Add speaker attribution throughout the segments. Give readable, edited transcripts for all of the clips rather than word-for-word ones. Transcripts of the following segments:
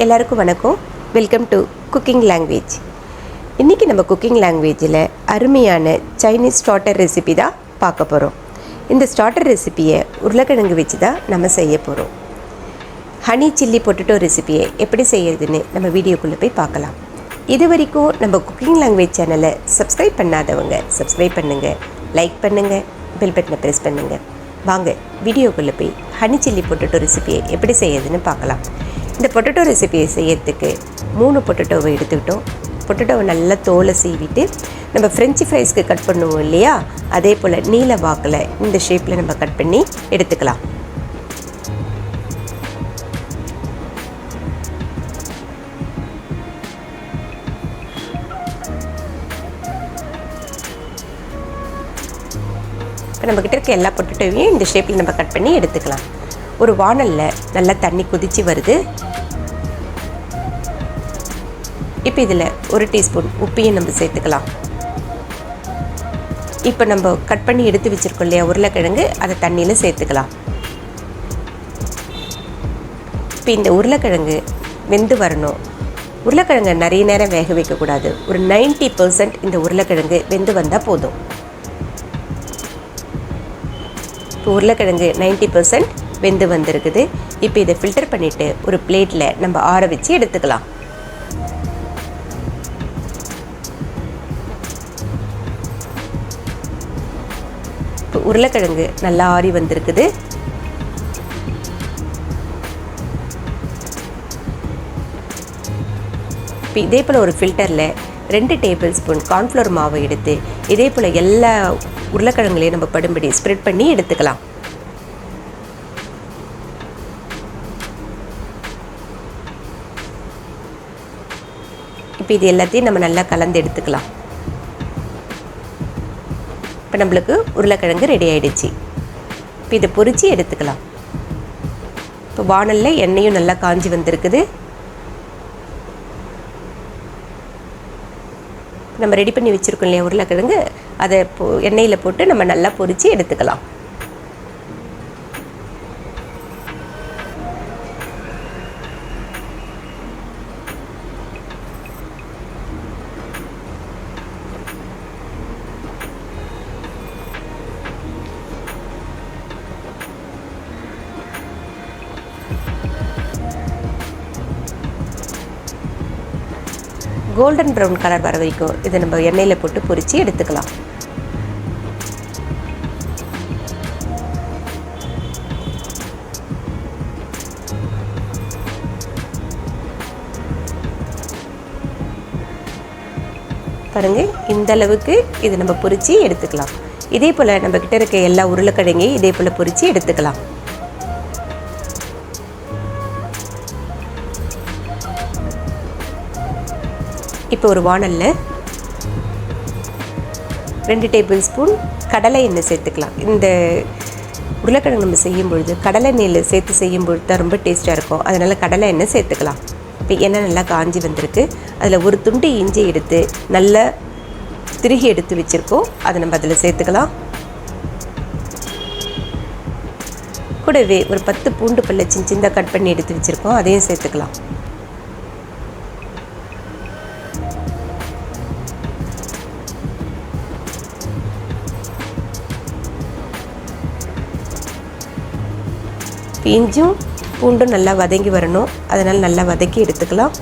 Speaker 1: எல்லாருக்கும் வணக்கம். Welcome to cooking language. இன்றைக்கி நம்ம குக்கிங் லாங்குவேஜில் அருமையான சைனீஸ் ஸ்டார்டர் ரெசிபி தான் பார்க்க போகிறோம். இந்த ஸ்டார்டர் ரெசிப்பியை உருளைக்கிழங்கு வச்சு தான் நம்ம செய்ய போகிறோம். ஹனி சில்லி பொட்டேட்டோ ரெசிப்பியை எப்படி செய்யறதுன்னு நம்ம வீடியோக்குள்ளே போய் பார்க்கலாம். இது வரைக்கும் நம்ம குக்கிங் லாங்குவேஜ் சேனலை சப்ஸ்கிரைப் பண்ணாதவங்க சப்ஸ்கிரைப் பண்ணுங்கள், லைக் பண்ணுங்கள், பெல் பட்டனை ப்ரெஸ் பண்ணுங்கள். வாங்க வீடியோக்குள்ளே போய் ஹனி சில்லி பொட்டேட்டோ ரெசிப்பியை எப்படி செய்யறதுன்னு பார்க்கலாம். இந்த பொட்டேட்டோ ரெசிபியை செய்யறதுக்கு 3 பொட்டேட்டோவை எடுத்துக்கிட்டோம். பொட்டேட்டோவை நல்லா தோலை சீவிட்டு நம்ம ஃப்ரெஞ்சு ஃப்ரைஸ்க்கு கட் பண்ணுவோம் இல்லையா, அதே போல் நீல வாக்கில் இந்த ஷேப்பில் நம்ம கட் பண்ணி எடுத்துக்கலாம். இப்போ நம்மக்கிட்ட இருக்க எல்லா பொட்டேட்டோவையும் இந்த ஷேப்பில் நம்ம கட் பண்ணி எடுத்துக்கலாம். ஒரு வாணலில் நல்லா தண்ணி கொதித்து வருது. இப்போ இதில் 1 டீஸ்பூன் உப்பையும் நம்ம சேர்த்துக்கலாம். இப்போ நம்ம கட் பண்ணி எடுத்து வச்சுருக்கோம் இல்லையா உருளைக்கிழங்கு, அதை தண்ணியில் சேர்த்துக்கலாம். இப்போ இந்த உருளைக்கிழங்கு வெந்து வரணும். உருளைக்கிழங்கை நிறைய நேரம் வேக வைக்கக்கூடாது. ஒரு 90% இந்த உருளைக்கிழங்கு வெந்து வந்தால் போதும். இப்போ உருளைக்கிழங்கு 90% வெந்து வந்திருக்குது. இப்போ இதை ஃபில்டர் பண்ணிவிட்டு ஒரு பிளேட்டில் நம்ம ஆற வச்சு எடுத்துக்கலாம். இப்போ உருளைக்கிழங்கு நல்லா ஆறி வந்திருக்குது. இப்போ இதே போல் ஒரு ஃபில்டரில் 2 டேபிள் ஸ்பூன் கார்ன்ஃப்ளவர் மாவை எடுத்து இதே போல் எல்லா உருளைக்கிழங்குலையும் நம்ம படும்படி ஸ்ப்ரெட் பண்ணி எடுத்துக்கலாம். இப்போ இது எல்லாத்தையும் நம்ம நல்லா கலந்து எடுத்துக்கலாம். இப்போ நம்மளுக்கு உருளைக்கிழங்கு ரெடி ஆகிடுச்சு. இப்போ இதை பொரித்து எடுத்துக்கலாம். இப்போ வாணலில் எண்ணெயும் நல்லா காஞ்சி வந்திருக்குது. நம்ம ரெடி பண்ணி வச்சுருக்கோம் இல்லையா உருளைக்கிழங்கு, அதை எண்ணெயில் போட்டு நம்ம நல்லா பொரித்து எடுத்துக்கலாம். கோல்டன் ப்ரௌன் கலர் வர வரைக்கும் இதை நம்ம எண்ணெயில் போட்டு பொரித்து எடுத்துக்கலாம். பாருங்கள், இந்த அளவுக்கு இது நம்ம பொரித்து எடுத்துக்கலாம். இதே போல் நம்மக்கிட்ட இருக்க எல்லா உருளைக்கிழங்கையும் இதே போல் பொரித்து எடுத்துக்கலாம். இப்போ ஒரு வாணலில் 2 டேபிள் ஸ்பூன் கடலை எண்ணெய் சேர்த்துக்கலாம். இந்த உருளைக்கிழங்கு நம்ம செய்யும் பொழுது கடலை எண்ணெயில் சேர்த்து செய்யும் பொழுது தான் ரொம்ப டேஸ்ட்டாக இருக்கும். அதனால் கடலை எண்ணெய் சேர்த்துக்கலாம். இப்போ எண்ணெய் நல்லா காஞ்சி வந்திருக்கு. அதில் ஒரு துண்டு இஞ்சி எடுத்து நல்லா திருகி எடுத்து வச்சுருக்கோம், அதை நம்ம அதில் சேர்த்துக்கலாம். கூடவே ஒரு 10 பூண்டு பல்லை சின்ன கட் பண்ணி எடுத்து வச்சுருக்கோம், அதையும் சேர்த்துக்கலாம். இஞ்சும் பூண்டும் நல்லா வதங்கி வரணும், அதனால் நல்லா வதக்கி எடுத்துக்கலாம்.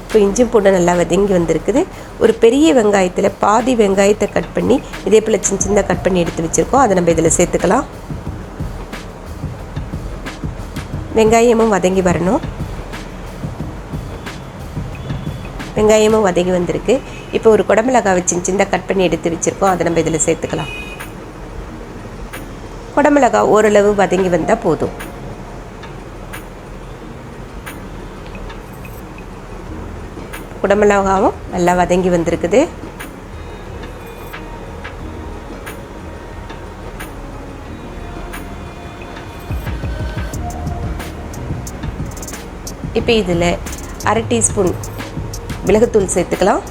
Speaker 1: இப்போ இஞ்சும் பூண்டும் நல்லா வதங்கி வந்திருக்குது. ஒரு பெரிய வெங்காயத்தில் பாதி வெங்காயத்தை கட் பண்ணி இதே போல் சின்ன கட் பண்ணி எடுத்து வச்சுருக்கோம், அதை நம்ம இதில் சேர்த்துக்கலாம். வெங்காயமும் வதங்கி வரணும். வெங்காயமும் வதங்கி வந்திருக்கு. இப்போ ஒரு குடமிளகாவை சின்ன கட் பண்ணி எடுத்து வச்சுருக்கோம், அதை நம்ம இதில் சேர்த்துக்கலாம். குடமிளகா ஓரளவு வதங்கி வந்தால் போதும். குடமிளகாவும் நல்லா வதங்கி வந்திருக்குது. இப்போ இதில் 1/2 டீஸ்பூன் மிளகுத்தூள் சேர்த்துக்கலாம்.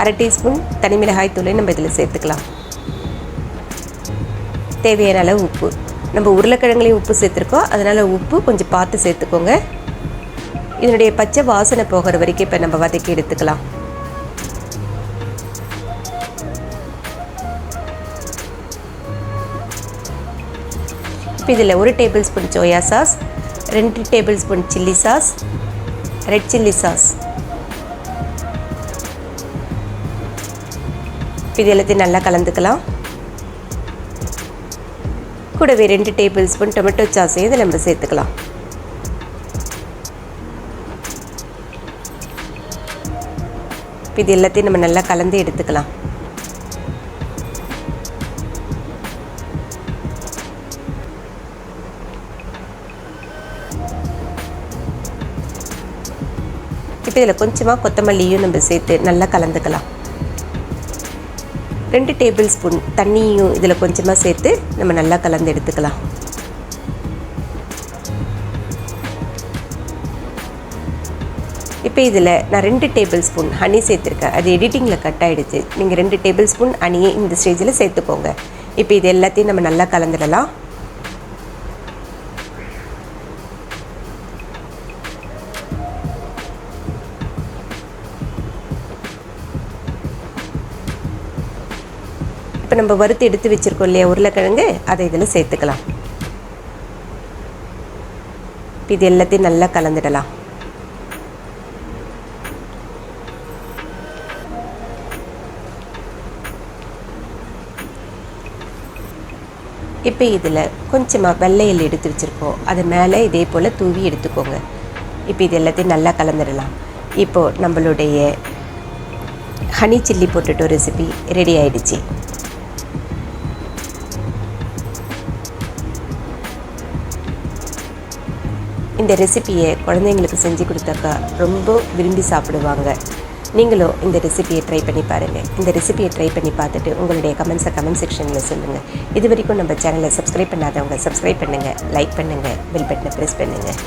Speaker 1: 1/2 டீஸ்பூன் தனி மிளகாய் தூளை நம்ம இதில் சேர்த்துக்கலாம். தேவையான அளவு உப்பு. நம்ம உருளைக்கிழங்குலையும் உப்பு சேர்த்துருக்கோம், அதனால் உப்பு கொஞ்சம் பார்த்து சேர்த்துக்கோங்க. இதனுடைய பச்சை வாசனை போகிற வரைக்கும் இப்போ நம்ம வதக்கி எடுத்துக்கலாம். இப்போ இதில் 1 table spoon soya sauce, 2 table spoon chilli sauce, red chilli sauce, இது எல்லாத்தையும் நல்லா கலந்துக்கலாம். கூடவே 2 டேபிள் ஸ்பூன் டொமேட்டோ சாஸையும் இதில் நம்ம சேர்த்துக்கலாம். இது எல்லாத்தையும் நம்ம நல்லா கலந்து எடுத்துக்கலாம். இப்போ இதில் கொஞ்சமாக கொத்தமல்லியும் நம்ம சேர்த்து நல்லா கலந்துக்கலாம். 2 டேபிள் ஸ்பூன் தண்ணியும் இதில் கொஞ்சமாக சேர்த்து நம்ம நல்லா கலந்து எடுத்துக்கலாம். இப்போ இதில் நான் 2 டேபிள் ஸ்பூன் ஹனி சேர்த்துருக்கேன். அது எடிட்டிங்கில் கட் ஆகிடுச்சு. நீங்கள் 2 டேபிள் ஸ்பூன் ஹனியை இந்த ஸ்டேஜில் சேர்த்துக்கோங்க. இப்போ இது எல்லாத்தையும் நம்ம நல்லா கலந்துடலாம். இப்போ நம்ம வறுத்து எடுத்து வச்சுருக்கோம் இல்லையா உருளைக்கிழங்கு, அதை இதில் சேர்த்துக்கலாம். இது எல்லாத்தையும் நல்லா கலந்துடலாம். இப்போ இதில் கொஞ்சமாக வெள்ளையில் எடுத்து வச்சுருக்கோம், அது மேலே இதே போல் தூவி எடுத்துக்கோங்க. இப்போ இது எல்லாத்தையும் நல்லா கலந்துடலாம். இப்போது நம்மளுடைய honey chilli potato recipe ready ஆகிடுச்சு. இந்த ரெசிப்பியை குழந்தைங்களுக்கு செஞ்சு கொடுத்தாக்கா ரொம்ப விரும்பி சாப்பிடுவாங்க. நீங்களும் இந்த ரெசிப்பியை ட்ரை பண்ணி பாருங்கள். இந்த ரெசிப்பியை ட்ரை பண்ணி பார்த்துட்டு உங்களுடைய கமெண்ட்ஸை கமெண்ட் செக்ஷனில் சொல்லுங்கள். இது வரைக்கும் நம்ம சேனலை சப்ஸ்கிரைப் பண்ணாதவங்க சப்ஸ்கிரைப் பண்ணுங்கள், லைக் பண்ணுங்கள், பெல் பட்டனை ப்ரெஸ் பண்ணுங்கள்.